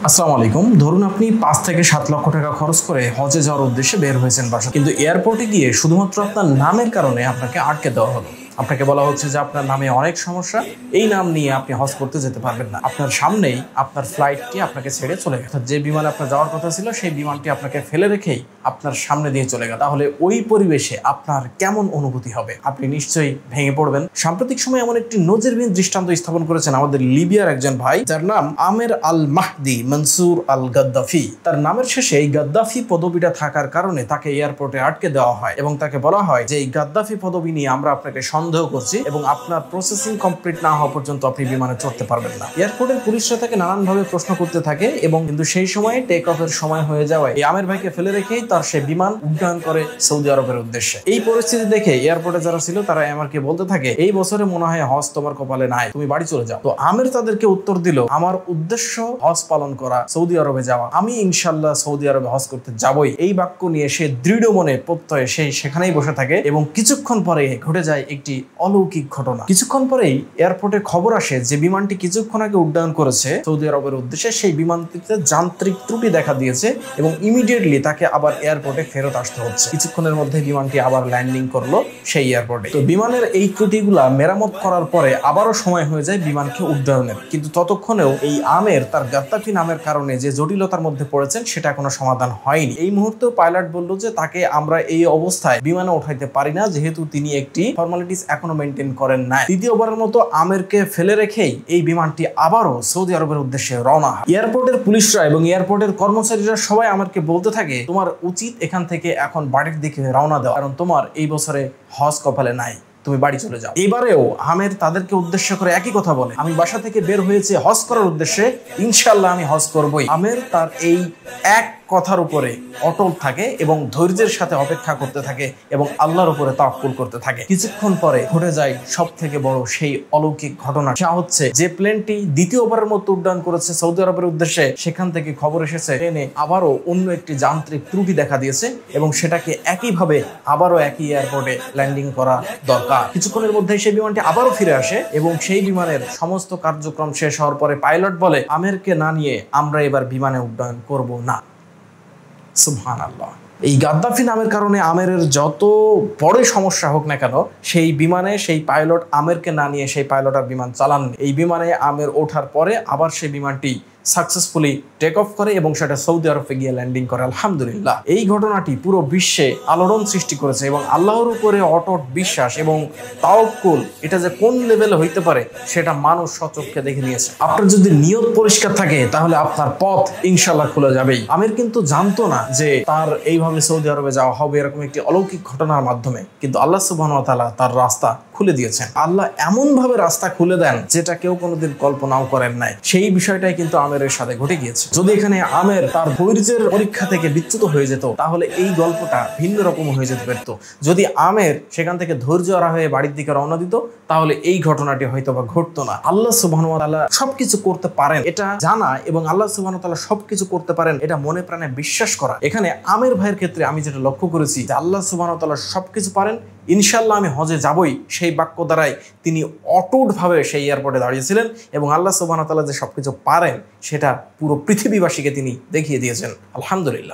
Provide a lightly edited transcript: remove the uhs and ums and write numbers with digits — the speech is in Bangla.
আসসালামু আলাইকুম। ধরুন আপনি 5 থেকে 7 লক্ষ টাকা খরচ করে হজে যাওয়ার উদ্দেশ্যে বের হয়েছেন বাসা, কিন্তু এয়ারপোর্টে গিয়ে শুধুমাত্র আপনার নামের কারণে আপনাকে আটকে দেওয়া হলো। আপনাকে বলা হচ্ছে যে আপনার নামে অনেক সমস্যা, এই নাম নিয়ে আপনি হজ করতে যেতে পারবেন না। আপনার সামনেই আপনার ফ্লাইটটি আপনাকে ছেড়ে চলে গেল, যে বিমানে আপনার যাওয়ার কথা ছিল সেই বিমানটি আপনাকে ফেলে রেখেই আপনার সামনে দিয়ে চলে গেল। তাহলে ওই পরিবেশে আপনার কেমন অনুভূতি হবে? আপনি নিশ্চয়ই ভেঙে পড়বেন। সাম্প্রতিক সময়ে এমন একটি নজিরবিহীন দৃষ্টান্ত স্থাপন করেছেন আমাদের লিবিয়ার একজন ভাই, যার নাম আমের আল মাহদি মনসুর আল গাদ্দাফি। তার নামের শেষে এই গাদ্দাফি পদবিটা থাকার কারণে তাকে এয়ারপোর্টে আটকে দেওয়া হয় এবং তাকে বলা হয় যে এই গাদ্দাফি পদবি নিয়ে আমরা আপনাকে সন্দেহ করছি এবং আপনার প্রসেসিং কমপ্লিট না হওয়া পর্যন্ত আপনি বিমানে চড়তে পারবেন না। এয়ারপোর্টের পুলিশরা তাকে নানানভাবে প্রশ্ন করতে থাকে এবং কিন্তু সেই সময় টেক অফের সময় হয়ে যাওয়ায় এই আমের ভাইকে ফেলে রেখেই তার সে বিমান উড্ডয়ন করে সৌদি আরবের উদ্দেশ্যে। এই পরিস্থিতি দেখে এয়ারপোর্টে যারা ছিল তারা আমাকে বলতে থাকে, এই বছরে মনে হয় হজ তোমার কপালে নাই, তুমি বাড়ি চলে যাও। তো আমের তাদেরকে উত্তর দিল, আমার উদ্দেশ্য হজ পালন করা, সৌদি আরবে যাওয়া, আমি ইনশাল্লাহ সৌদি আরবে হজ করতে যাবই। এই বাক্য নিয়ে সে দৃঢ় মনে প্রত্যয়ে সেই সেখানেই বসে থাকে এবং কিছুক্ষণ পরে ঘটে যায় একটি অলৌকিক ঘটনা। কিছুক্ষণ পরেই এয়ারপোর্টে খবর আসে যে বিমানটি কিছুক্ষণ আগে উড্ডয়ন করেছে সৌদি আরবের উদ্দেশ্যে, সেই বিমানটিতে যান্ত্রিক ত্রুটি দেখা দিয়েছে এবং ইমিডিয়েটলি তাকে আবার এয়ারপোর্টে ফেরত আসতে হচ্ছে। কিছুক্ষণের মধ্যে বিমানটি আবার ল্যান্ডিং করলো সেই এয়ারপোর্টে। তো বিমানের এই ত্রুটিগুলা মেরামত করার পরে আবারও সময় হয়ে যায় বিমানকে উড্ডয়নের, কিন্তু ততক্ষণেও এই আমের তার গাদ্দাফি নামের কারণে যে জটিলতার মধ্যে পড়েছেন সেটা কোনো সমাধান হয়নি। এই মুহূর্তে পাইলট বলল যে তাকে আমরা এই অবস্থায় বিমানে উঠাইতে পারি না, যেহেতু তিনি একটি ফর্মালিটিস এখনো মেনটেন করেন নাই। দ্বিতীয়বারের মতো আমেরকে ফেলে রেখেই এই বিমানটি আবারও সৌদি আরবের উদ্দেশ্যে রওনা হয়। এয়ারপোর্টের পুলিশরা এবং এয়ারপোর্টের কর্মচারীরা সবাই আমাকে বলতে থাকে, তোমার উচিত এখান থেকে এখন বাড়ির দিকে রওনা দেওয়া, কারণ তোমার এই বছরে হজ কপালে নাই, তুমি বাড়ি চলে যাও। এবারেও আমের তাদেরকে উদ্দেশ্য করে একই কথা বলে, আমি বাসা থেকে বের হয়েছে হজ করার উদ্দেশ্যে, ইনশাল্লাহ আমি হজ করবই। আমের তার এই এক কথার উপরে অটল থাকে এবং ধৈর্যের সাথে অপেক্ষা করতে থাকে এবং আল্লাহর উপরে তাওয়াক্কুল করতে থাকে। কিছুক্ষণ পরে ঘটে যায় সব থেকে বড় সেই অলৌকিক ঘটনা। যা হচ্ছে যে প্লেনটি দ্বিতীয়বারের মতো উড্ডয়ন করেছে সৌদি আরবের উদ্দেশ্যে, সেখান থেকে খবর এসেছে ট্রেনে আবারও অন্য একটি যান্ত্রিক ত্রুটি দেখা দিয়েছে এবং সেটাকে একইভাবে আবারও একই এয়ারপোর্টে ল্যান্ডিং করা দরকার। কিছুক্ষণের মধ্যে সেই বিমানটি আবারও ফিরে আসে এবং সেই বিমানের সমস্ত কার্যক্রম শেষ হওয়ার পরে পাইলট বলে, আমেরকে না নিয়ে আমরা এবার বিমানে উড্ডয়ন করব না। সুবহানাল্লাহ। এই গাদ্দাফি নামের কারণে আমেরের যত বড় সমস্যা হোক না কেন, সেই বিমানে সেই পাইলট আমেরকে না নিয়ে সেই পাইলট আর বিমান চালাননি। এই বিমানে আমের ওঠার পরে আবার সেই বিমানটি সাকসেসফুলি টেক অফ করে এবং সেটা সৌদি আরবে গিয়ে ল্যান্ডিং করে। আলহামদুলিল্লাহ। এই ঘটনাটি পুরো বিশ্বে আলোড়ন সৃষ্টি করেছে এবং আল্লাহর উপরে অটট বিশ্বাস এবং তাওয়াক্কুল এটা যে কোন লেভেলে হইতে পারে সেটা মানুষ সচক্ষে দেখে নিয়েছে। আপনার যদি নিয়ত পরিষ্কার থাকে তাহলে আপনার পথ ইনশাল্লাহ খুলে যাবেই। আমির কিন্তু জানতো না যে তার এইভাবে সৌদি আরবে যাওয়া হবে এরকম একটি অলৌকিক ঘটনার মাধ্যমে, কিন্তু আল্লাহ সুবহানাহু ওয়া তাআলা তার রাস্তা খুলে দিয়েছেন। আল্লাহ এমন ভাবে রাস্তা খুলে দেন যেটা কেউ কোনোদিন কল্পনাও করেন নাই। সেই বিষয়টাই কিন্তু আমেরের সাথে ঘটে গিয়েছে। যদি এখানে আমের তার ধৈর্যের পরীক্ষা থেকে বিচ্যুত হয়ে যেত তাহলে এই গল্পটা ভিন্ন রকম হয়ে যেতে পারত। যদি আমের সেখান থেকে ধৈর্য হারা হয়ে বাড়ির দিকে রওনা দিত তাহলে এই ঘটনাটি হয়তো বা ঘটতো না। আল্লাহ সুবহানাহু ওয়া তাআলা সবকিছু করতে পারেন এটা জানা এবং আল্লাহ সুবহানাহু ওয়া তাআলা সবকিছু করতে পারেন এটা মনে প্রাণে বিশ্বাস করা। এখানে আমের ভাইয়ের ক্ষেত্রে আমি যেটা লক্ষ্য করেছি যে আল্লাহ সুবহানাহু ওয়া তাআলা সবকিছু পারেন, ইনশাল্লাহ আমি হজে যাবই, সেই বাক্য দ্বারাই তিনি অটুটভাবে সেই এয়ারপোর্টে দাঁড়িয়েছিলেন এবং আল্লাহ সুবহানাহু ওয়া তাআলা যে সবকিছু পারেন সেটা পুরো পৃথিবীবাসীকে তিনি দেখিয়ে দিয়েছেন। আলহামদুলিল্লাহ।